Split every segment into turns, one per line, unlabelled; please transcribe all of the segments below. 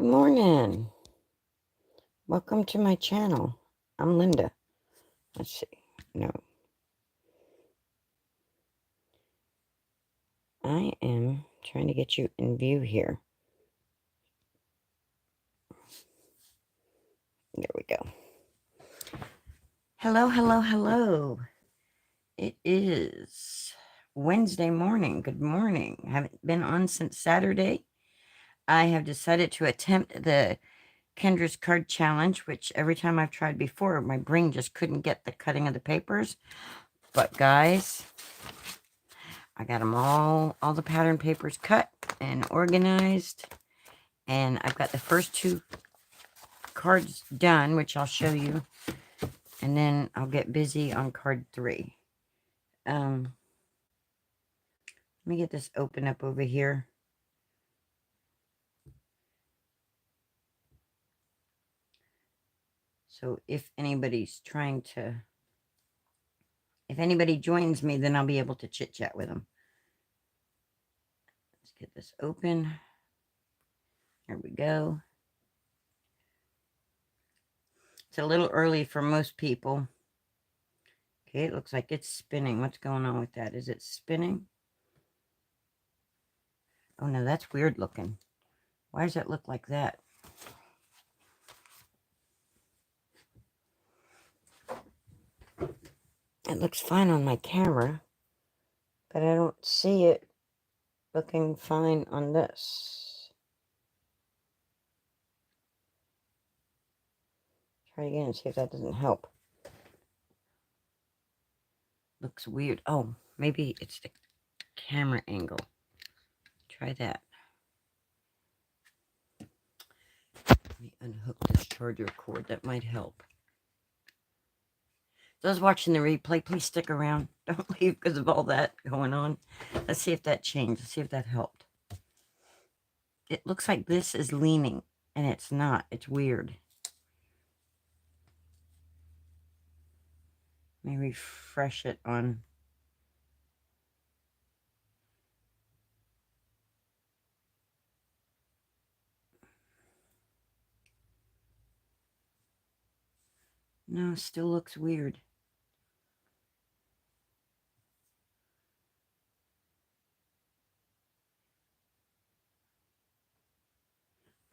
Good morning. Welcome to my channel. I'm Linda. Let's see. No. I am trying to get you in view here. There we go. Hello, hello, hello. It is Wednesday morning. Good morning. Haven't been on since Saturday. I have decided to attempt the Kendra's Card Challenge, which every time I've tried before, my brain just couldn't get the cutting of the papers. But guys, I got them all the pattern papers cut and organized. And I've got the first two cards done, which I'll show you. And then I'll get busy on card 3. Let me get this open up over here. So if anybody's trying to, if anybody joins me, then I'll be able to chit chat with them. Let's get this open. There we go. It's a little early for most people. Okay, it looks like it's spinning. What's going on with that? Is it spinning? Oh no, that's weird looking. Why does it look like that? It looks fine on my camera, but I don't see it looking fine on this. Try again and see if that doesn't help. Looks weird. Oh, maybe it's the camera angle. Try that. Let me unhook this charger cord. That might help. Those watching the replay, please stick around. Don't leave because of all that going on. Let's see if that changed. Let's see if that helped. It looks like this is leaning, and it's not. It's weird. Let me refresh it on. No, still looks weird.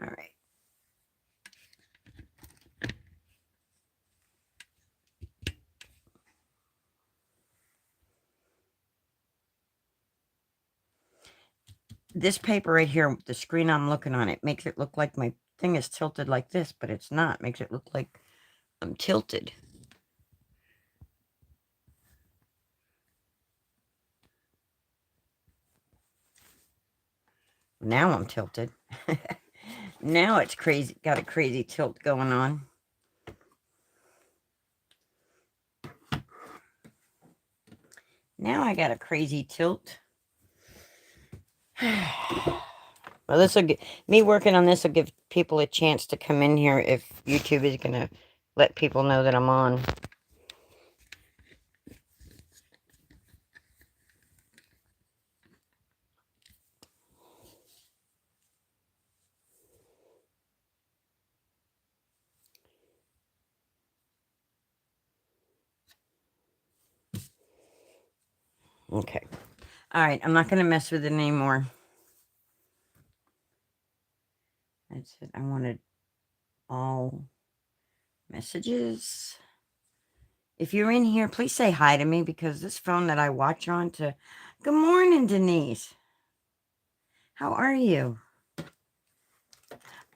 All right. This paper right here, the screen I'm looking on, it makes it look like my thing is tilted like this, but it's not. It makes it look like I'm tilted. Now I'm tilted. Now it's crazy. Got a crazy tilt going on. Now I got a crazy tilt. Well, this will get me working on this will give people a chance to come in here if YouTube is gonna let people know that I'm on. Okay. All right. I'm not gonna mess with it anymore. That's it. I wanted all messages. If you're in here, please say hi to me because this phone that I watch on to... Good morning, Denise. How are you?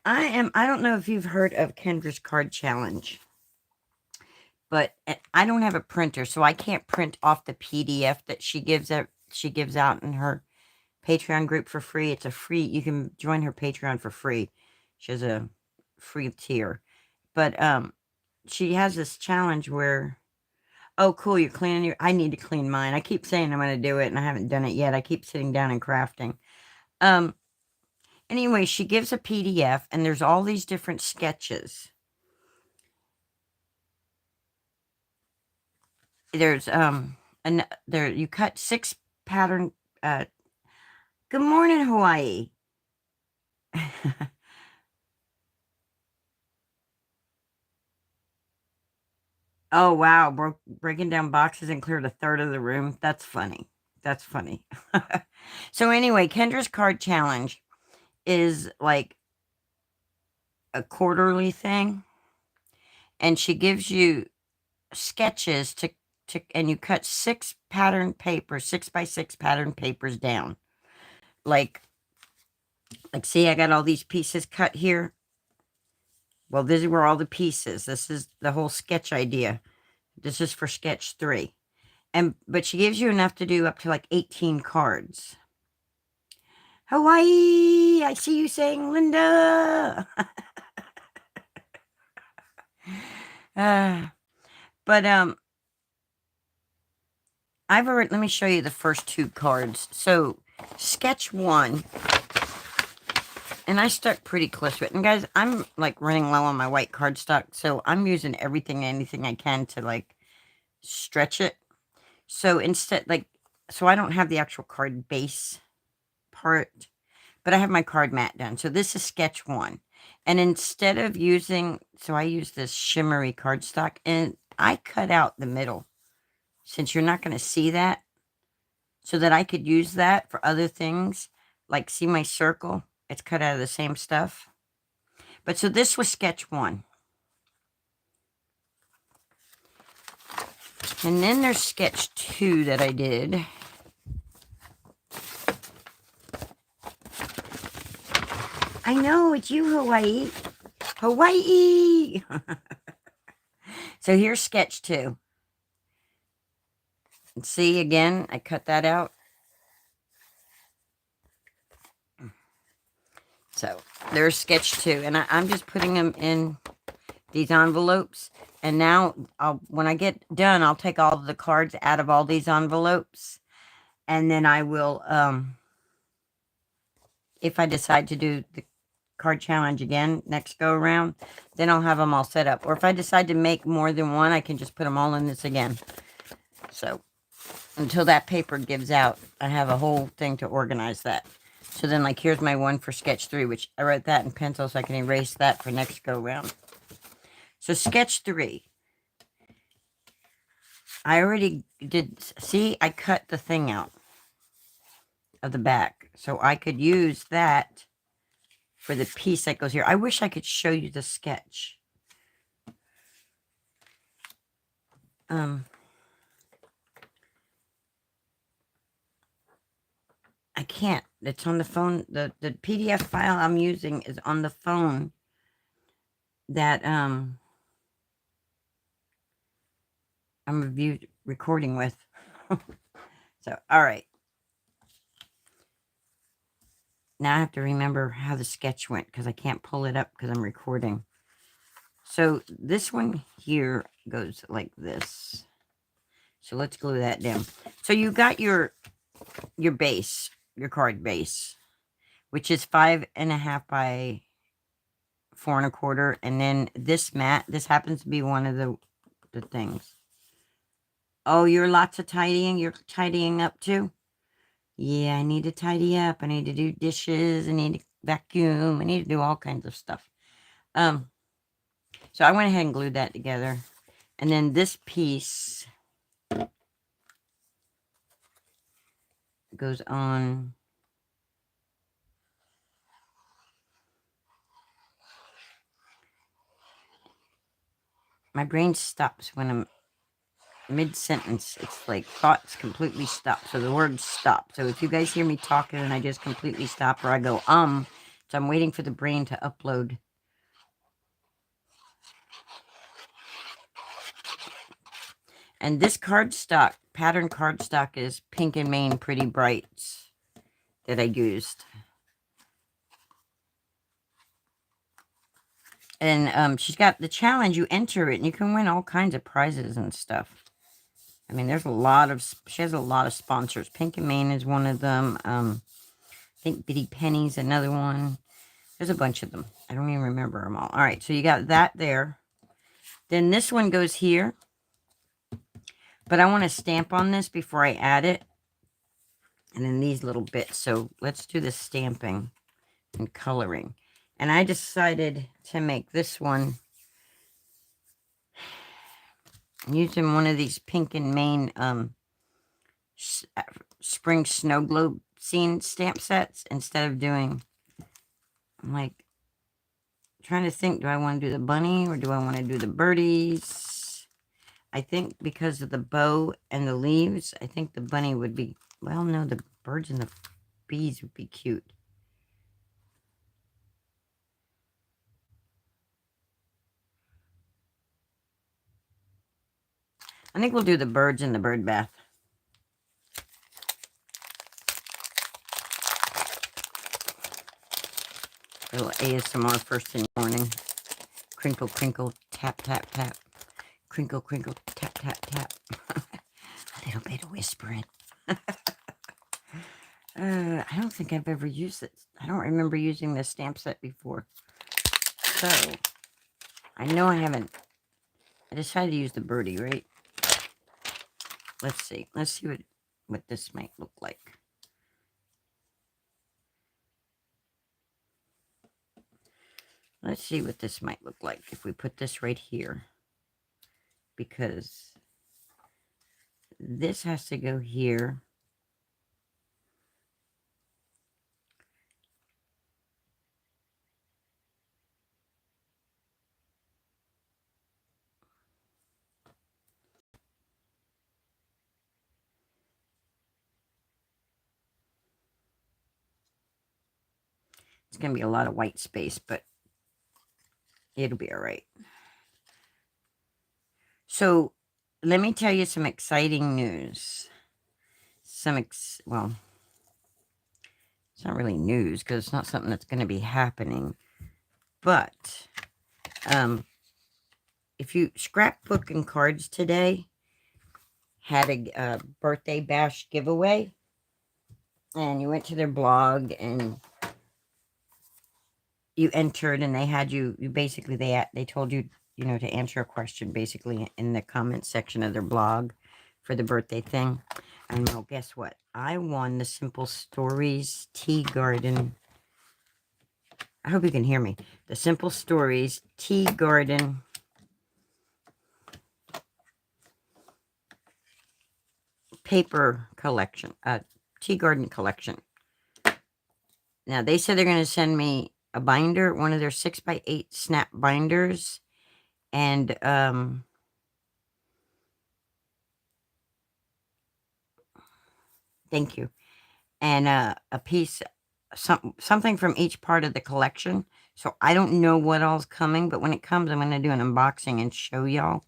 I don't know if you've heard of Kendra's Card Challenge, but I don't have a printer, so I can't print off the PDF that she gives out in her Patreon group for free. It's a free, you can join her Patreon for free. She has a free tier. But she has this challenge where, oh cool, you're cleaning your, I need to clean mine. I keep saying I'm going to do it and I haven't done it yet. I keep sitting down and crafting. Anyway, she gives a PDF and there's all these different sketches. There's there you cut 6 pattern. Good morning, Hawaii. Oh, wow. Breaking down boxes and cleared a third of the room. That's funny. That's funny. So anyway, Kendra's card challenge is like a quarterly thing. And she gives you sketches and you cut 6 pattern papers down. Like, see, I got all these pieces cut here. Well, these were all the pieces. This is the whole sketch idea. This is for sketch 3. But she gives you enough to do up to like 18 cards. Hawaii, I see you saying Linda. But let me show you the first 2 cards. So sketch 1, and I stuck pretty close to it. And guys, I'm like running low on my white cardstock, so I'm using anything I can to like stretch it. So so I don't have the actual card base part, but I have my card mat done. So this is sketch 1. And instead of I use this shimmery cardstock, and I cut out the middle, since you're not going to see that, so that I could use that for other things. Like, see my circle? It's cut out of the same stuff. But so this was sketch 1. And then there's sketch 2 that I did. I know, it's you, Hawaii. Hawaii! So here's sketch 2. And see, again, I cut that out. So there's sketch 2. And I'm just putting them in these envelopes. And now, when I get done, I'll take all the cards out of all these envelopes. And then I will, if I decide to do the card challenge again next go around, then I'll have them all set up. Or if I decide to make more than one, I can just put them all in this again. So until that paper gives out, I have a whole thing to organize that. So then, like, here's my one for sketch 3, which I wrote that in pencil so I can erase that for next go round. So sketch 3. I already did, see, I cut the thing out of the back. So I could use that for the piece that goes here. I wish I could show you the sketch. I can't. It's on the phone. The PDF file I'm using is on the phone that I'm recording with. So, all right. Now I have to remember how the sketch went because I can't pull it up because I'm recording. So this one here goes like this. So let's glue that down. So you got your base, your card base, which is 5.5 by 4 1/4. And then this mat, this happens to be one of the things. Oh, you're lots of tidying. You're tidying up too? Yeah, I need to tidy up. I need to do dishes. I need to vacuum. I need to do all kinds of stuff. So I went ahead and glued that together. And then this piece goes on. My brain stops when I'm mid-sentence. It's like thoughts completely stop. So the words stop. So if you guys hear me talking and I just completely stop, or I go, so I'm waiting for the brain to upload. And this cardstock, pattern cardstock, is Pink and Maine Pretty Brights that I used. And she's got the challenge. You enter it and you can win all kinds of prizes and stuff. I mean, she has a lot of sponsors. Pink and Maine is one of them. I think Bitty Penny's another one. There's a bunch of them. I don't even remember them all. All right, so you got that there. Then this one goes here. But I want to stamp on this before I add it. And then these little bits. So let's do the stamping and coloring. And I decided to make this one I'm using one of these Pink and Maine spring snow globe scene stamp sets instead of doing, I'm like trying to think, do I want to do the bunny or do I want to do the birdies? I think because of the bow and the leaves, I think the bunny would be, well, no, the birds and the bees would be cute. I think we'll do the birds in the bird bath. A little ASMR first in the morning. Crinkle, crinkle, tap, tap, tap. Crinkle, crinkle, tap, tap, tap. A little bit of whispering. I don't think I've ever used it. I don't remember using this stamp set before. So, I know I haven't. I decided to use the birdie, right? Let's see. Let's see what this might look like. Let's see what this might look like if we put this right here. Because this has to go here. It's going to be a lot of white space, but it'll be all right. So, let me tell you some exciting news. Well, it's not really news because it's not something that's going to be happening. But, if you scrapbook and cards today had a birthday bash giveaway, and you went to their blog and you entered, and they had you basically they told you, you know, to answer a question basically in the comments section of their blog for the birthday thing. And well, guess what? I won the Simple Stories Tea Garden. I hope you can hear me. The Simple Stories Tea Garden paper collection, tea garden collection. Now, they said they're going to send me a binder, one of their 6x8 snap binders, and thank you, and a piece, something from each part of the collection. So I don't know what all's coming, but when it comes, I'm going to do an unboxing and show y'all.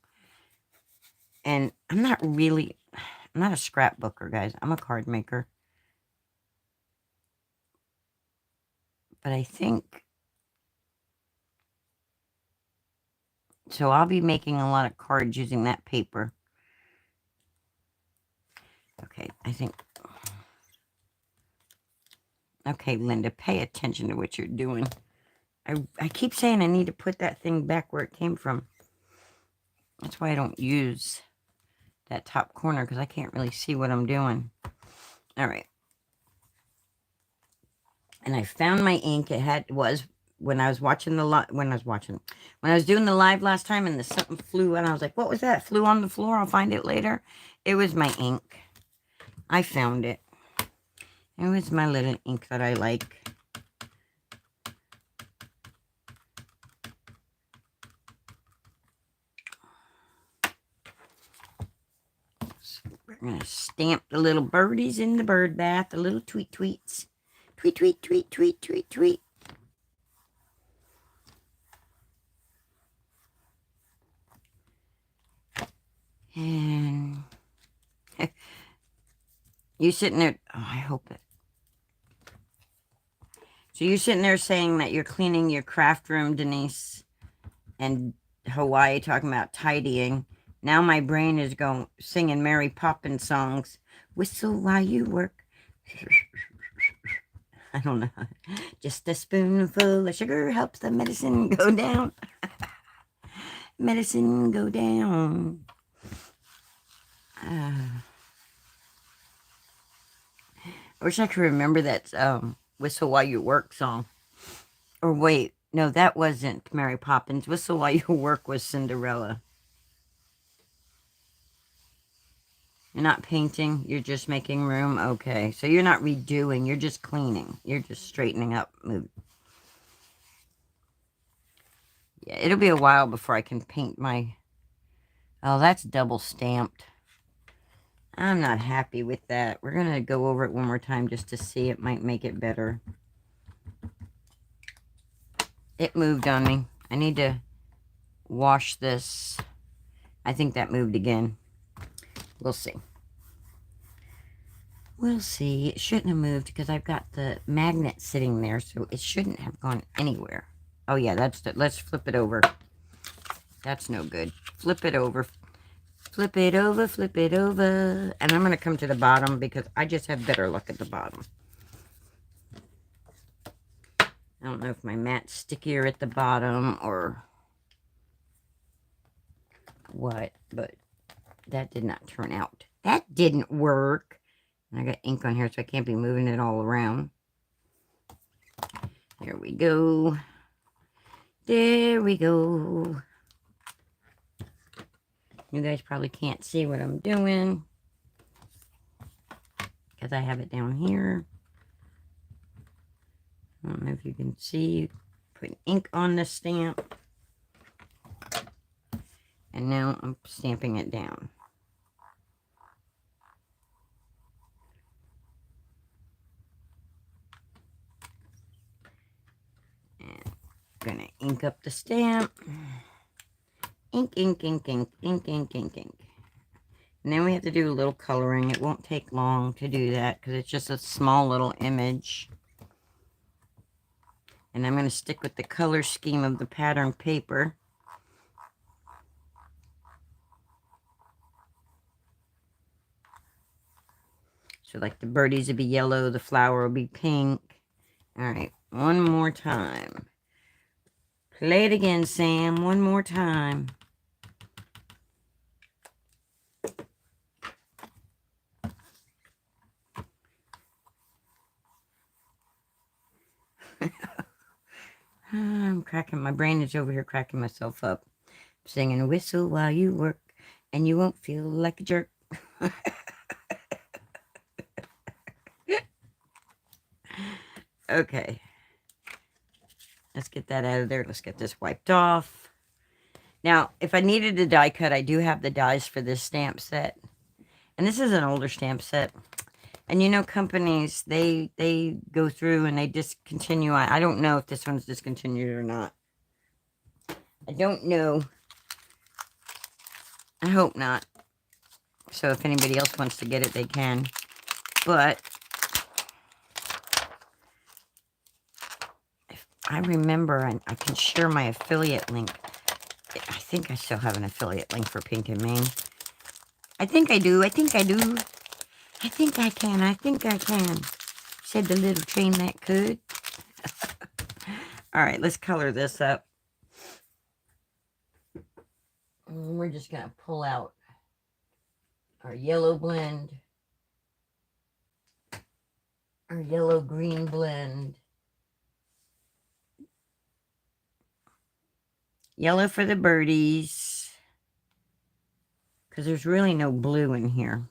And I'm not a scrapbooker, guys. I'm a card maker. But I think, so I'll be making a lot of cards using that paper. Okay, I think, okay, Linda, pay attention to what you're doing. I keep saying I need to put that thing back where it came from. That's why I don't use that top corner, because I can't really see what I'm doing. All right. And I found my ink. It was when I was watching when I was doing the live last time, and something flew, and I was like, what was that? Flew on the floor. I'll find it later. It was my ink. I found it. It was my little ink that I like. So we're going to stamp the little birdies in the bird bath, the little tweet tweets. Tweet, tweet, tweet, tweet, tweet, tweet. And you sitting there, oh, I hope it. So you're sitting there saying that you're cleaning your craft room, Denise, and Hawaii talking about tidying. Now my brain is going singing Mary Poppins songs. Whistle while you work. I don't know. Just a spoonful of sugar helps the medicine go down. Medicine go down. I wish I could remember that Whistle While You Work song. Or wait, no, that wasn't Mary Poppins. Whistle While You Work was Cinderella. You're not painting, you're just making room. Okay, so you're not redoing, you're just cleaning. You're just straightening up. Yeah, it'll be a while before I can paint my... Oh, that's double stamped. I'm not happy with that. We're going to go over it one more time just to see. It might make it better. It moved on me. I need to wash this. I think that moved again. We'll see. We'll see. It shouldn't have moved because I've got the magnet sitting there, so it shouldn't have gone anywhere. Oh, yeah, that's the... Let's flip it over. That's no good. Flip it over. Flip it over, flip it over. And I'm going to come to the bottom because I just have better luck at the bottom. I don't know if my mat's stickier at the bottom or what, but that did not turn out. That didn't work. And I got ink on here, so I can't be moving it all around. There we go. There we go. You guys probably can't see what I'm doing because I have it down here. I don't know if you can see. Putting ink on the stamp. And now I'm stamping it down. And I'm going to ink up the stamp. Ink, ink, ink, ink, ink, ink, ink, ink. And then we have to do a little coloring. It won't take long to do that because it's just a small little image. And I'm going to stick with the color scheme of the pattern paper. So like the birdies will be yellow, the flower will be pink. All right, one more time. Play it again, Sam, one more time. I'm cracking, my brain is over here cracking myself up. Singing whistle while you work, and you won't feel like a jerk. Okay. Let's get that out of there. Let's get this wiped off. Now, if I needed a die cut, I do have the dies for this stamp set. And this is an older stamp set. And you know, companies, they go through and they discontinue. I don't know if this one's discontinued or not. I don't know. I hope not. So if anybody else wants to get it, they can. But if I remember, I can share my affiliate link. I think I still have an affiliate link for Pink and Main. I think I do. I think I do. I think I can. I think I can. Said the little train that could. All right, let's color this up. We're just going to pull out our yellow blend. Our yellow-green blend. Yellow for the birdies. Because there's really no blue in here.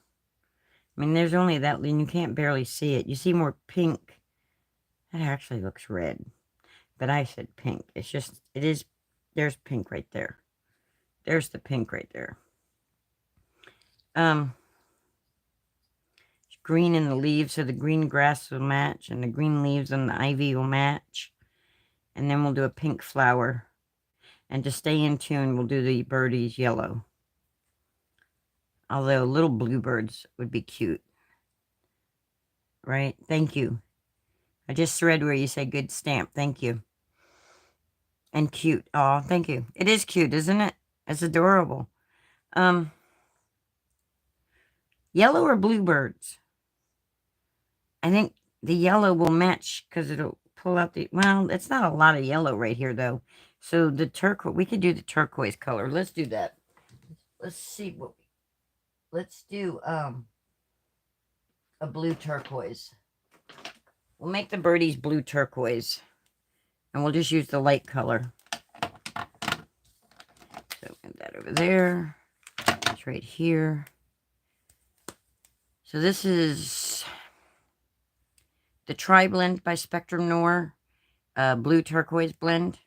I mean, there's only that, and you can't barely see it. You see more pink. That actually looks red. But I said pink. It's just, it is, there's pink right there. There's the pink right there. Green in the leaves, so the green grass will match, and the green leaves and the ivy will match. And then we'll do a pink flower. And to stay in tune, we'll do the birdies yellow. Although little bluebirds would be cute. Right? Thank you. I just read where you say good stamp. Thank you. And cute. Oh, thank you. It is cute, isn't it? It's adorable. Yellow or bluebirds? I think the yellow will match because it'll pull out the... Well, it's not a lot of yellow right here, though. So the turquoise... We could do the turquoise color. Let's do that. Let's see what... Let's do a blue turquoise. We'll make the birdies blue turquoise. And we'll just use the light color. So get that over there. It's right here. So this is the Tri Blend by Spectrum Noir, blue turquoise blend.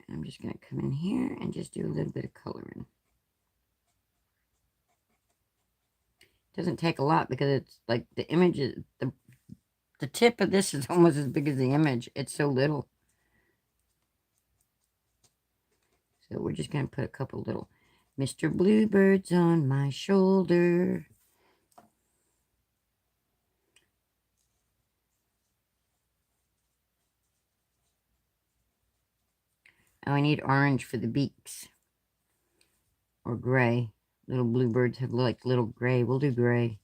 And I'm just going to come in here and just do a little bit of coloring. Doesn't take a lot because it's like the image is, the tip of this is almost as big as the image. It's so little. So we're just going to put a couple little Mr. Bluebird's on my shoulder. Oh, I need orange for the beaks. Or gray. Little bluebirds have like little gray. We'll do gray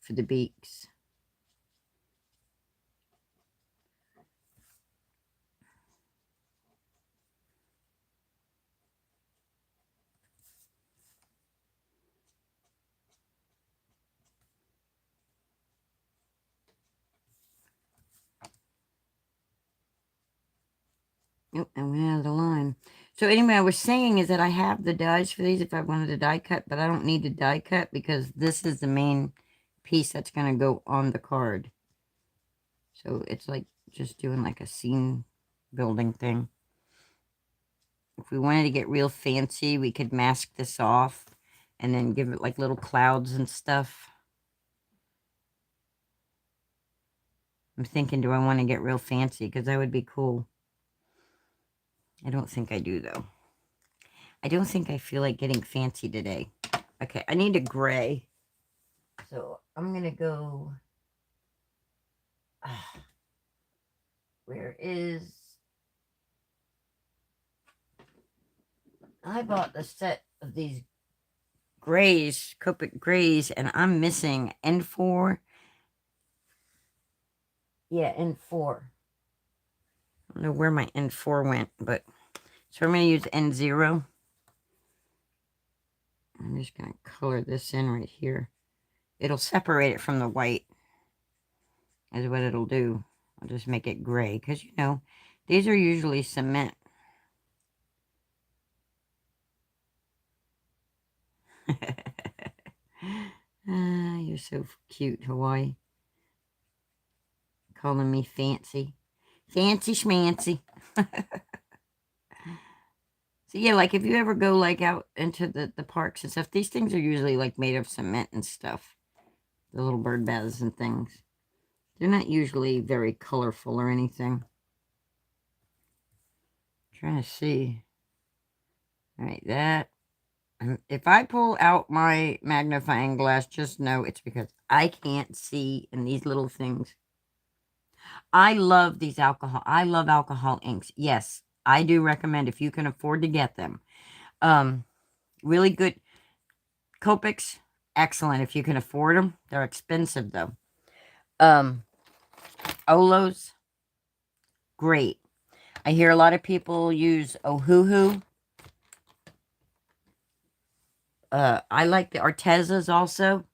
for the beaks. Nope, I went out of the line. So anyway, I was saying is that I have the dies for these if I wanted to die cut, but I don't need to die cut because this is the main piece that's going to go on the card. So it's like just doing like a scene building thing. If we wanted to get real fancy, we could mask this off and then give it like little clouds and stuff. I'm thinking, do I want to get real fancy? Because that would be cool. I don't think I do, though. I don't think I feel like getting fancy today. Okay, I need a gray. So I'm going to go... where is... I bought the set of these grays, Copic grays, and I'm missing N4. Yeah, N4. I don't know where my N4 went, but... So I'm going to use N0. I'm just going to color this in right here. It'll separate it from the white, is what it'll do. I'll just make it gray, because, you know, these are usually cement. You're so cute, Hawaii. Calling me fancy. Fancy schmancy. So yeah, like if you ever go like out into the parks and stuff, these things are usually like made of cement and stuff. The little bird baths and things. They're not usually very colorful or anything. I'm trying to see. All right, that. If I pull out my magnifying glass, just know it's because I can't see in these little things. I love these alcohol. I love alcohol inks. Yes, I do recommend if you can afford to get them. Really good Copics, excellent if you can afford them. They're expensive though. Olos, great. I hear a lot of people use Ohuhu. I like the Artezas also.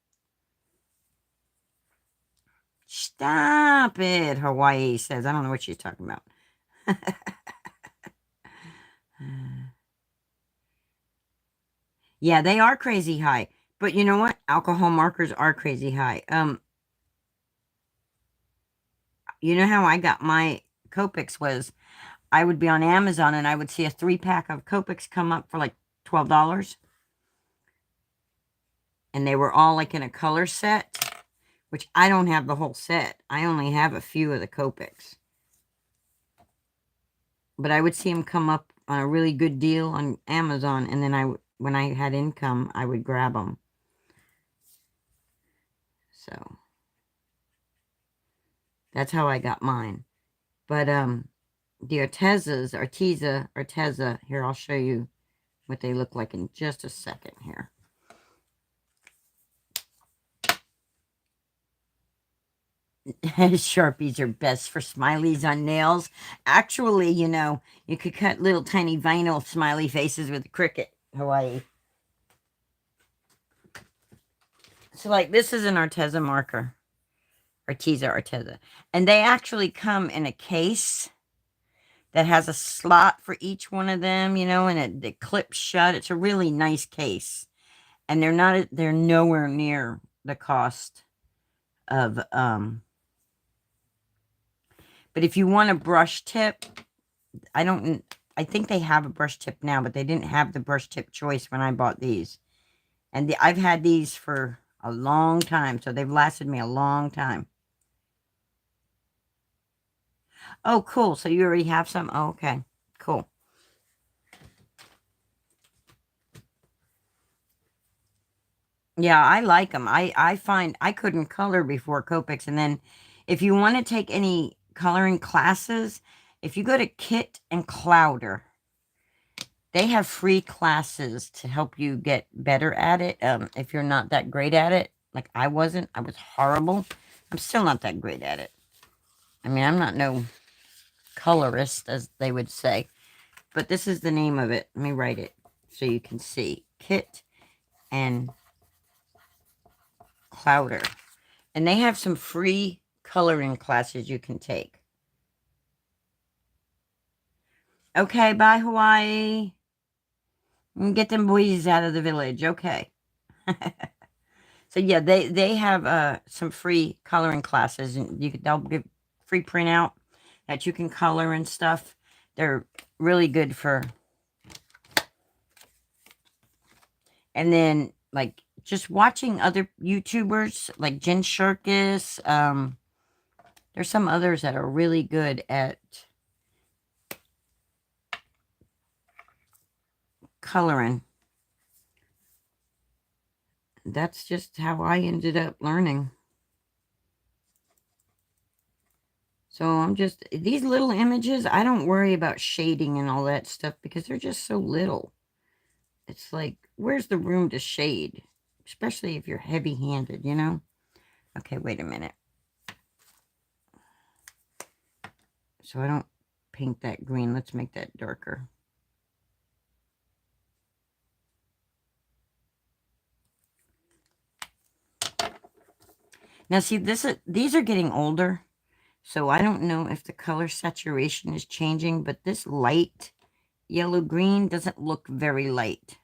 Stop it, Hawaii says. I don't know what she's talking about. Yeah, they are crazy high. But you know what? Alcohol markers are crazy high. You know how I got my Copics was I would be on Amazon and I would see a 3-pack of Copics come up for like $12. And they were all like in a color set, which I don't have the whole set. I only have a few of the Copics. But I would see them come up on a really good deal on Amazon, and then when I had income, I would grab them. So that's how I got mine. But the Arteza, here, I'll show you what they look like in just a second here. Sharpies are best for smileys on nails. Actually, you know, you could cut little tiny vinyl smiley faces with a Cricut, Hawaii. So, like, this is an Arteza marker. Arteza. And they actually come in a case that has a slot for each one of them, you know, and it clips shut. It's a really nice case. And they're nowhere near the cost of, but if you want a brush tip, I think they have a brush tip now, but they didn't have the brush tip choice when I bought these. And I've had these for a long time, so they've lasted me a long time. Oh, cool. So you already have some? Oh, okay. Cool. Yeah, I like them. I find I couldn't color before Copics. And then if you want to take any coloring classes, if you go to Kit and Clouder, they have free classes to help you get better at it. If you're not that great at it, like I wasn't, I was horrible. I'm still not that great at it. I mean, I'm not no colorist, as they would say. But this is the name of it. Let me write it so you can see. Kit and Clouder. And they have some free coloring classes you can take. Okay, bye, Hawaii. Get them boys out of the village. Okay. So yeah, they have some free coloring classes, and they'll give free printout that you can color and stuff. They're really good for. And then like just watching other YouTubers like Jen Shirkus. There's some others that are really good at coloring. That's just how I ended up learning. So I'm just, these little images, I don't worry about shading and all that stuff because they're just so little. It's like, where's the room to shade? Especially if you're heavy-handed, you know? Okay, wait a minute. So I don't paint that green. Let's make that darker. Now, see, these are getting older, so I don't know if the color saturation is changing, but this light yellow-green doesn't look very light.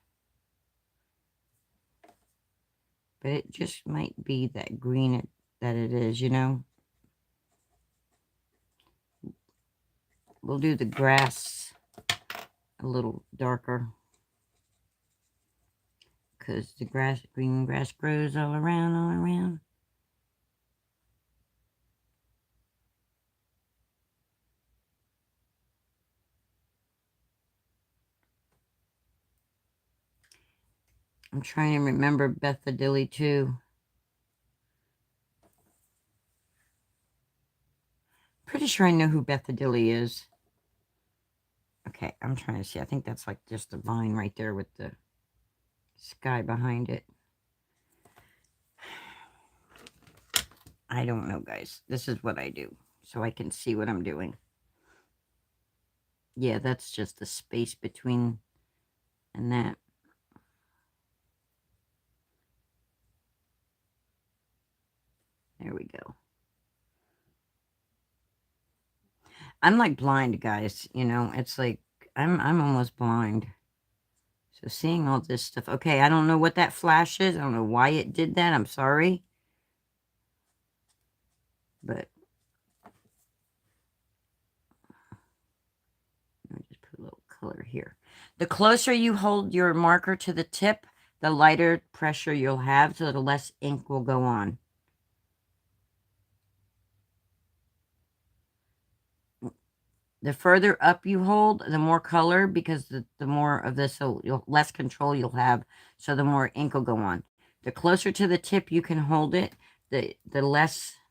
But it just might be that green that it is, you know? We'll do the grass a little darker, because the green grass grows all around, all around. I'm trying to remember Bethadilly too. Pretty sure I know who Bethadilly is. Okay, I'm trying to see. I think that's like just the vine right there with the sky behind it. I don't know, guys. This is what I do, so I can see what I'm doing. Yeah, that's just the space between and that. There we go. I'm like blind, guys. You know, it's like I'm almost blind. So seeing all this stuff. Okay, I don't know what that flash is. I don't know why it did that. I'm sorry. But let me just put a little color here. The closer you hold your marker to the tip, the lighter pressure you'll have, so the less ink will go on. The further up you hold, the more color, because the more of this, so less control you'll have, so the more ink will go on. The closer to the tip you can hold it, the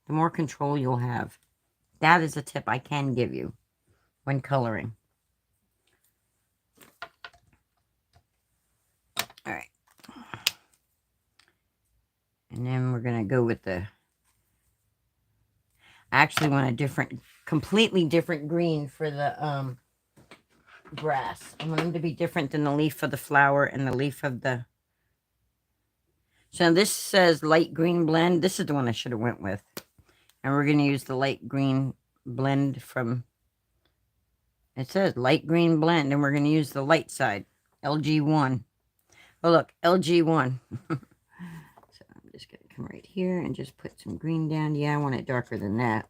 more control you'll have. That is a tip I can give you when coloring. All right. And then we're going to go with the... I actually want a completely different green for the grass. I want them to be different than the leaf of the flower and the leaf of the... So this says light green blend. This is the one I should have went with. And we're going to use the light green blend from... It says light green blend, and we're going to use the light side, LG1. Oh, look, LG1. So I'm just going to come right here and just put some green down. Yeah, I want it darker than that.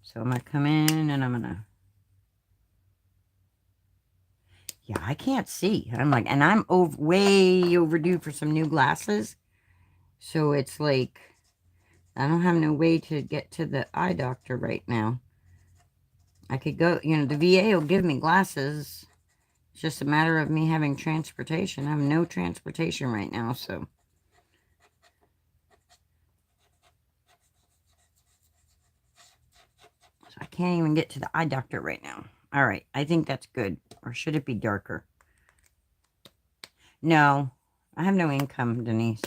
So I'm going to come in and I'm going to... Yeah, I can't see. I'm like, and I'm way overdue for some new glasses. So it's like, I don't have no way to get to the eye doctor right now. I could go, you know, the VA will give me glasses. It's just a matter of me having transportation. I have no transportation right now, so. So I can't even get to the eye doctor right now. All right, I think that's good. Or should it be darker? No, I have no income, Denise.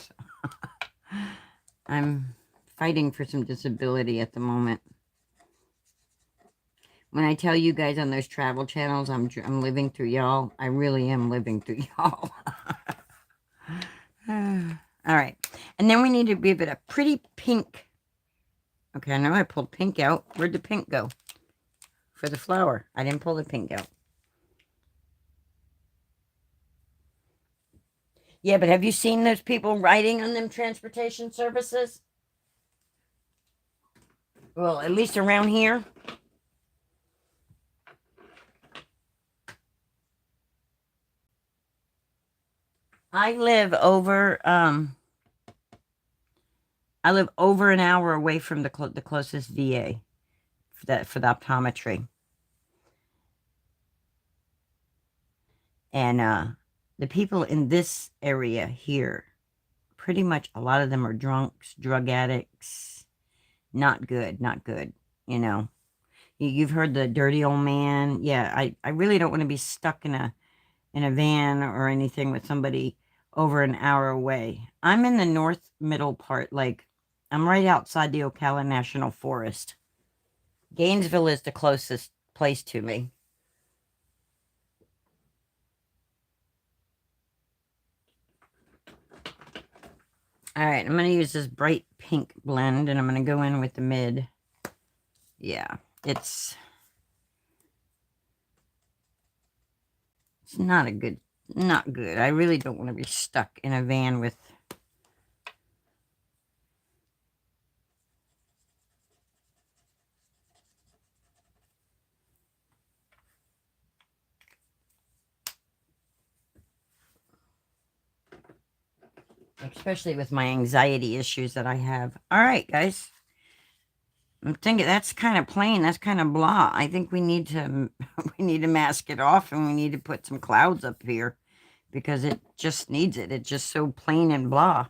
I'm fighting for some disability at the moment. When I tell you guys on those travel channels, I'm living through y'all. I really am living through y'all. All right. And then we need to give it a pretty pink. Okay, I know I pulled pink out. Where'd the pink go? For the flower. I didn't pull the pink out. Yeah, but have you seen those people riding on them transportation services? Well, at least around here. I live over an hour away from the closest VA for the optometry. And the people in this area here, pretty much a lot of them are drunks, drug addicts. Not good, not good, you know. You've heard the dirty old man. Yeah, I really don't want to be stuck in a van or anything with somebody over an hour away. I'm in the north middle part, like I'm right outside the Ocala National Forest. Gainesville is the closest place to me. All right, I'm going to use this bright pink blend, and I'm going to go in with the mid. Yeah, it's not good. I really don't want to be stuck in a van with... Especially with my anxiety issues that I have. All right, guys. I'm thinking that's kind of plain. That's kind of blah. I think we need to mask it off, and we need to put some clouds up here because it just needs it. It's just so plain and blah.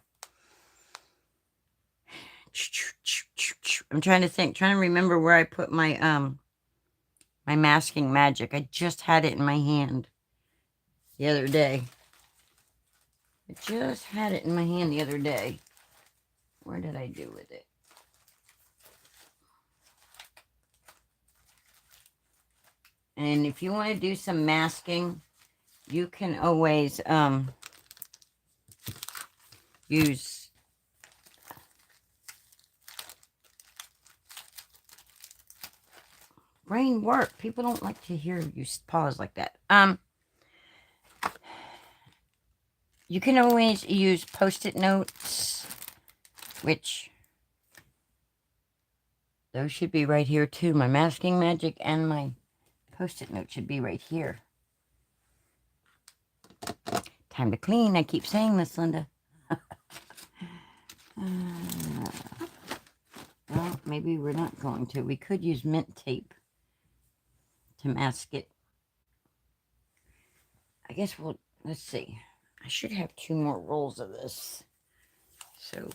I'm trying to remember where I put my my masking magic. I just had it in my hand the other day. I just had it in my hand the other day. Where did I do with it? And if you want to do some masking, you can always use brain work. People don't like to hear you pause like that. You can always use Post-it notes, which those should be right here too. My masking magic and my Post-it note should be right here. Time to clean. I keep saying this, Linda. Well, maybe we're not going to. We could use mint tape to mask it. I guess let's see. I should have 2 more rolls of this. So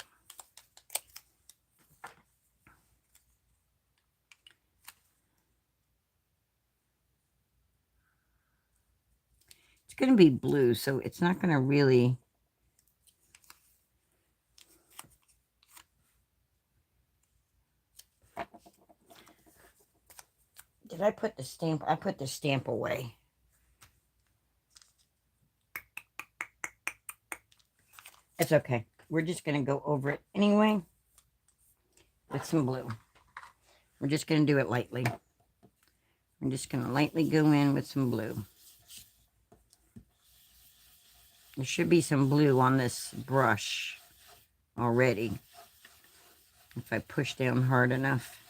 it's going to be blue, so it's not going to really... Did I put the stamp? I put the stamp away. It's okay. We're just going to go over it anyway with some blue. We're just going to do it lightly. I'm just going to lightly go in with some blue. There should be some blue on this brush already, if I push down hard enough.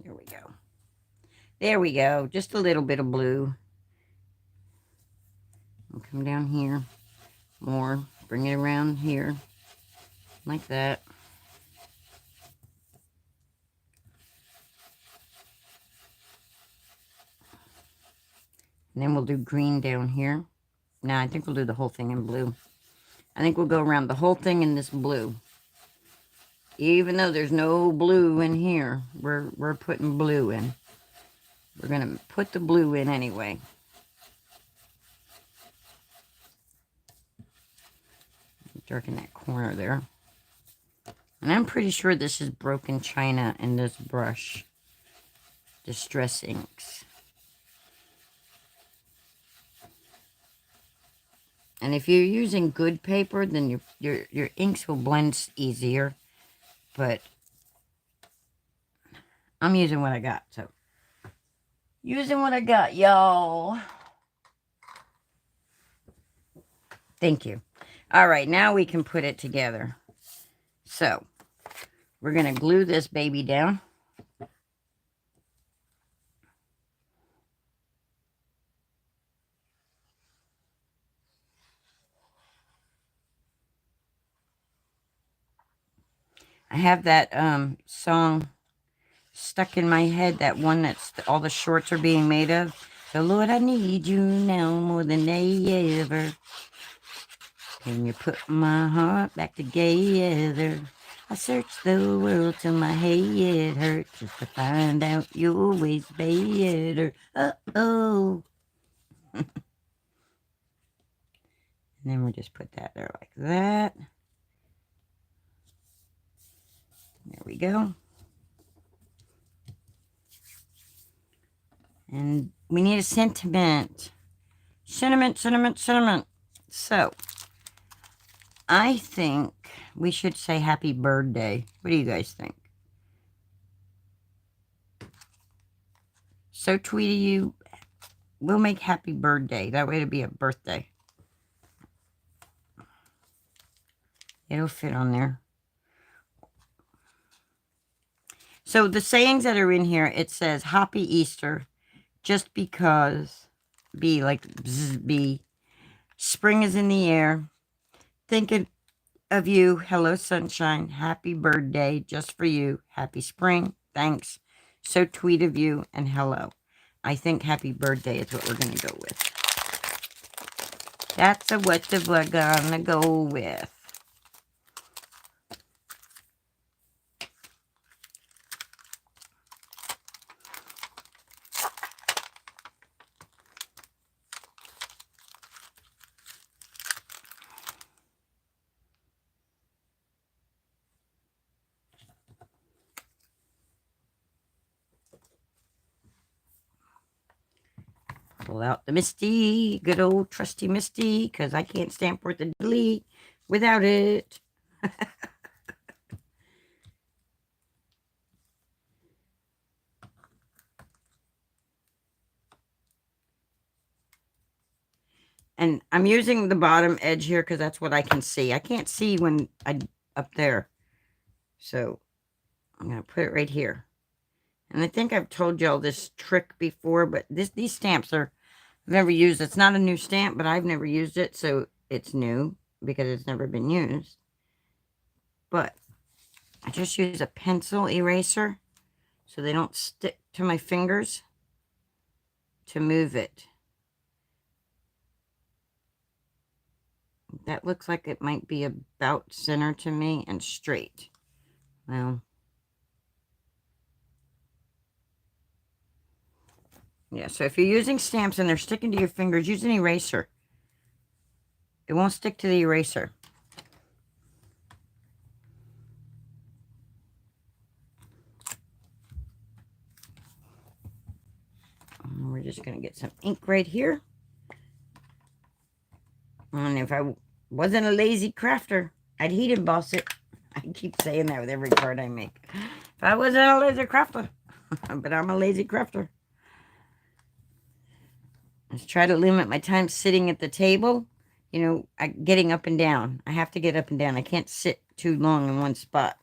There we go. There we go. Just a little bit of blue. I'll come down here more. Bring it around here. Like that. And then we'll do green down here. Now I think we'll do the whole thing in blue. I think we'll go around the whole thing in this blue. Even though there's no blue in here, we're putting blue in. We're going to put the blue in anyway. Darken that corner there. And I'm pretty sure this is broken china in this brush. Distress inks. And if you're using good paper, then your inks will blend easier. But I'm using what I got, so using what I got, y'all. Thank you. All right, now we can put it together. So we're going to glue this baby down. I have that song stuck in my head, that one that's all the shorts are being made of. So, Lord, I need you now more than ever. Can you put my heart back together? I search the world till my head hurts just to find out you're always better. Uh-oh. And then we'll just put that there like that. There we go. And we need a sentiment. Sentiment, sentiment, sentiment. So, I think we should say happy birthday. What do you guys think? So, Tweety, you, we'll make happy birthday. That way it'll be a birthday. It'll fit on there. So, the sayings that are in here, it says happy Easter. Just because, be like bzz, be. Spring is in the air. Thinking of you. Hello, sunshine. Happy birthday. Just for you. Happy spring. Thanks. So tweet of you and hello. I think happy birthday is what we're going to go with. That's what we're going to go with. Pull out the Misty, good old trusty Misty, because I can't stamp worth a delete without it. And I'm using the bottom edge here because that's what I can see. I can't see when I up there. So I'm going to put it right here. And I think I've told y'all this trick before, but these stamps are, I've never used. It's not a new stamp, but I've never used it, so it's new because it's never been used. But I just use a pencil eraser so they don't stick to my fingers to move it. That looks like it might be about center to me and straight. Well, yeah, so if you're using stamps and they're sticking to your fingers, use an eraser. It won't stick to the eraser. And we're just going to get some ink right here. And if I wasn't a lazy crafter, I'd heat emboss it. I keep saying that with every card I make. If I wasn't a lazy crafter. But I'm a lazy crafter. Let's try to limit my time sitting at the table. You know, getting up and down. I have to get up and down. I can't sit too long in one spot.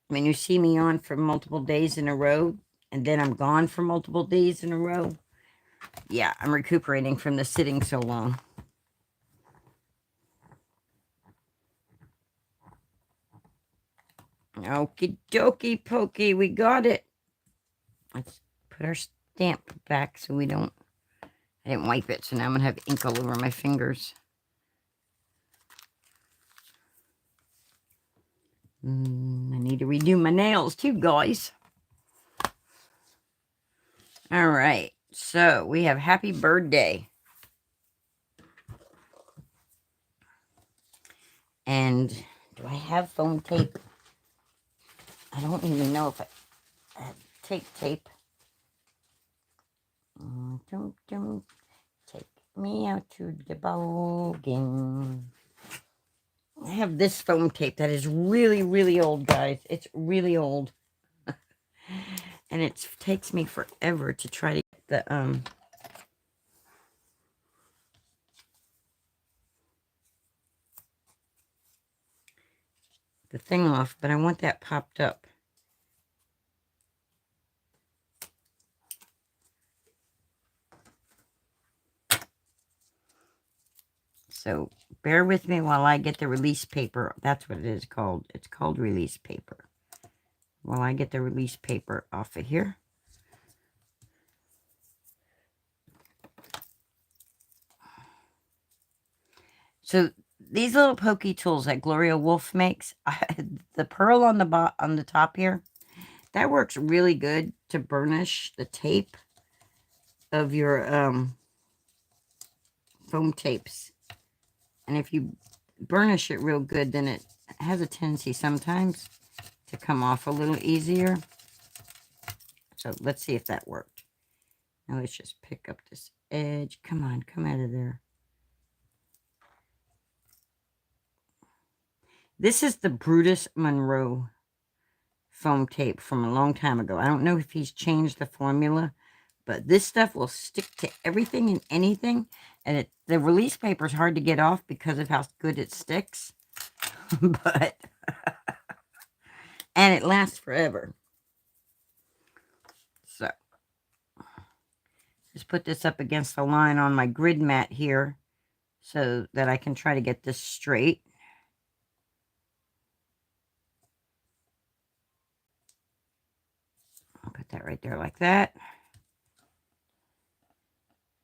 When you see me on for multiple days in a row, and then I'm gone for multiple days in a row, yeah, I'm recuperating from the sitting so long. Okie dokie pokey, we got it. Let's put our stamp back so we don't... I didn't wipe it, so now I'm going to have ink all over my fingers. I need to redo my nails too, guys. All right, so we have Happy Birthday. And do I have foam tape? I don't even know if I have tape. Take me out to the ball game. I have this foam tape that is really, really old, guys. It's really old. And it takes me forever to try to get the thing off, but I want that popped up. So bear with me while I get the release paper. That's what it is called. It's called release paper. While I get the release paper off of here. So these little pokey tools that Gloria Wolf makes, the pearl on the top here, that works really good to burnish the tape of your foam tapes. And if you burnish it real good, then it has a tendency sometimes to come off a little easier. So let's see if that worked. Now let's just pick up this edge. Come on, come out of there. This is the Brutus Monroe foam tape from a long time ago. I don't know if he's changed the formula, but this stuff will stick to everything and anything. And the release paper is hard to get off because of how good it sticks. But, and it lasts forever. So, just put this up against the line on my grid mat here so that I can try to get this straight. I'll put that right there like that.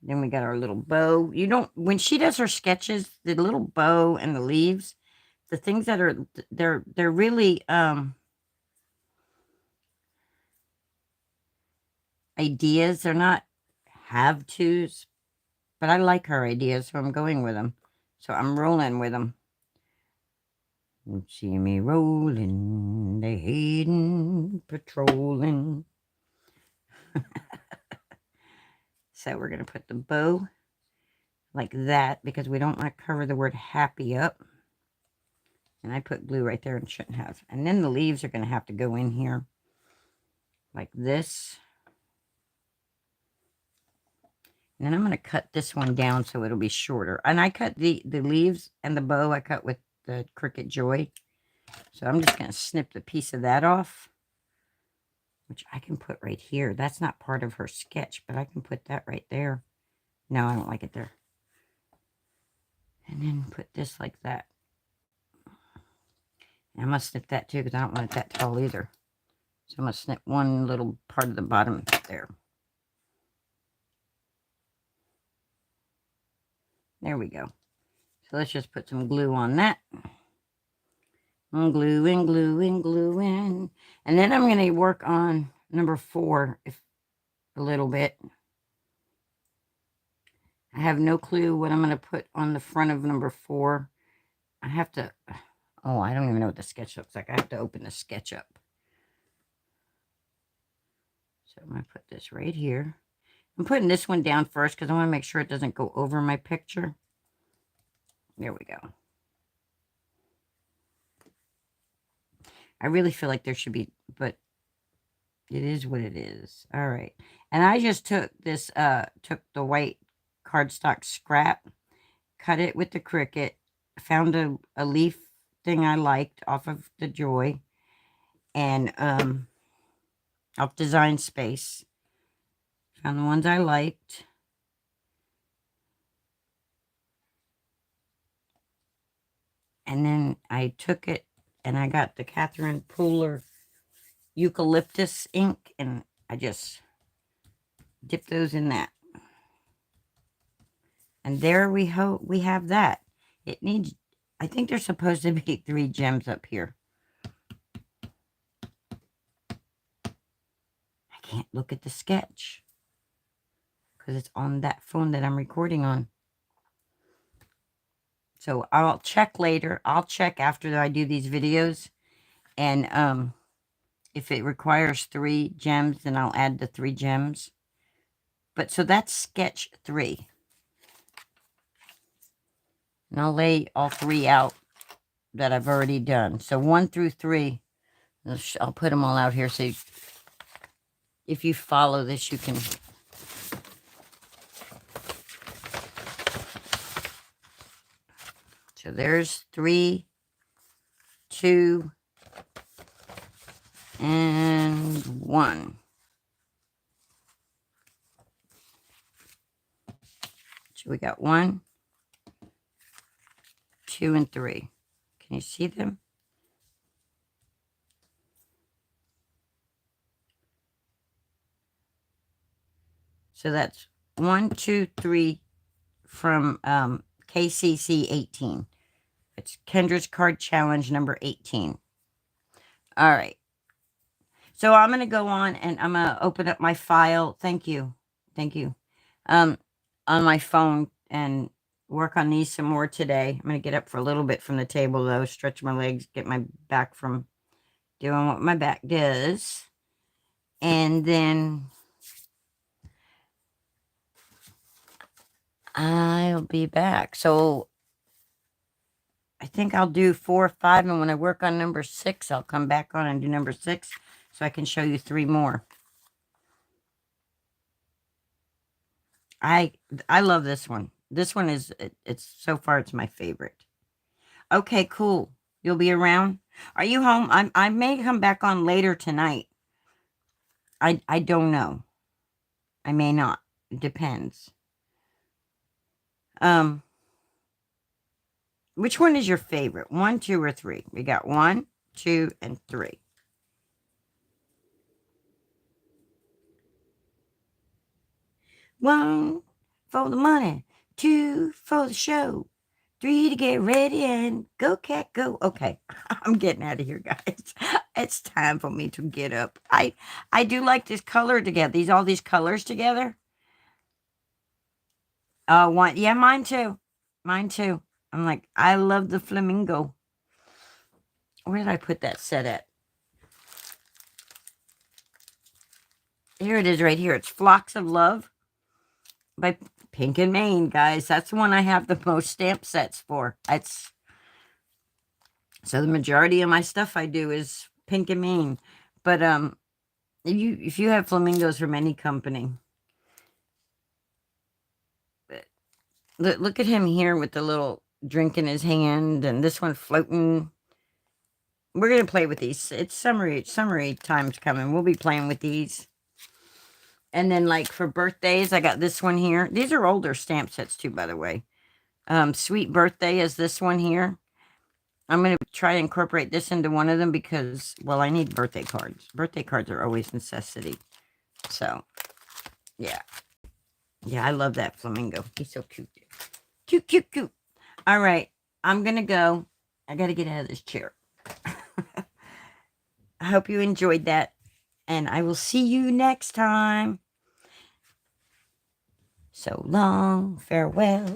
Then we got our little bow. You don't, when she does her sketches, the little bow and the leaves, the things that are, they're really ideas. They're not have-tos, but I like her ideas, so I'm going with them. So I'm rolling with them. You see me rolling, they hating, patrolling. So we're going to put the bow like that because we don't want to cover the word happy up. And I put glue right there and shouldn't have. And then the leaves are going to have to go in here like this. And then I'm going to cut this one down so it'll be shorter. And I cut the leaves and the bow I cut with the Cricut Joy. So I'm just going to snip the piece of that off, which I can put right here. That's not part of her sketch, but I can put that right there. No, I don't like it there. And then put this like that. And I'm going to snip that too because I don't want it that tall either. So I'm going to snip one little part of the bottom there. There we go. So let's just put some glue on that. And glue in, glue in, glue in. And then I'm going to work on number 4 a little bit. I have no clue what I'm going to put on the front of number 4. I have to, oh, I don't even know what the sketch looks like. I have to open the sketch up. So I'm going to put this right here. I'm putting this one down first because I want to make sure it doesn't go over my picture. There we go. I really feel like there should be, but it is what it is. All right. And I just took this, took the white cardstock scrap, cut it with the Cricut, found a leaf thing I liked off of the Joy, and off Design Space. Found the ones I liked. And then I took it and I got the Catherine Pooler eucalyptus ink, and I just dip those in that. And there we have that. It needs, I think there's supposed to be 3 gems up here. I can't look at the sketch because it's on that phone that I'm recording on. So I'll check later. I'll check after I do these videos. And if it requires 3 gems, then I'll add the 3 gems. But so that's sketch 3. And I'll lay all 3 out that I've already done. So 1 through 3, I'll put them all out here. So if you follow this, you can. So there's 3, 2, and 1. So we got 1, 2, and 3. Can you see them? So that's 1, 2, 3 from KCC 18. It's Kendra's Card Challenge number 18. All right. So I'm going to go on and I'm going to open up my file. Thank you. Thank you. On my phone and work on these some more today. I'm going to get up for a little bit from the table, though. Stretch my legs, get my back from doing what my back does. And then I'll be back. So I think I'll do 4 or 5. And when I work on number 6, I'll come back on and do number 6 so I can show you 3 more. I love this one. This one is, it's so far, it's my favorite. Okay, cool. You'll be around? Are you home? I may come back on later tonight. I don't know. I may not. It depends. Which one is your favorite? 1, 2, or 3? We got 1, 2, and 3. One for the money, 2 for the show, 3 to get ready and go, cat, go. Okay, I'm getting out of here, guys. It's time for me to get up. I do like this color together. All these colors together. One, yeah, mine too. Mine too. I'm like, I love the flamingo. Where did I put that set at? Here it is right here. It's Flocks of Love by Pink and Maine, guys. That's the one I have the most stamp sets for. So the majority of my stuff I do is Pink and Maine. But if you have flamingos from any company, look at him here with the little drink in his hand, and this one floating. We're gonna play with these. It's summery time's coming. We'll be playing with these. And then, like, for birthdays, I got this one here. These are older stamp sets, too, by the way. Sweet Birthday is this one here. I'm going to try to incorporate this into one of them because, well, I need birthday cards. Birthday cards are always necessity. So, yeah. Yeah, I love that flamingo. He's so cute. Cute, cute, cute. All right. I'm going to go. I got to get out of this chair. I hope you enjoyed that. And I will see you next time. So long, farewell.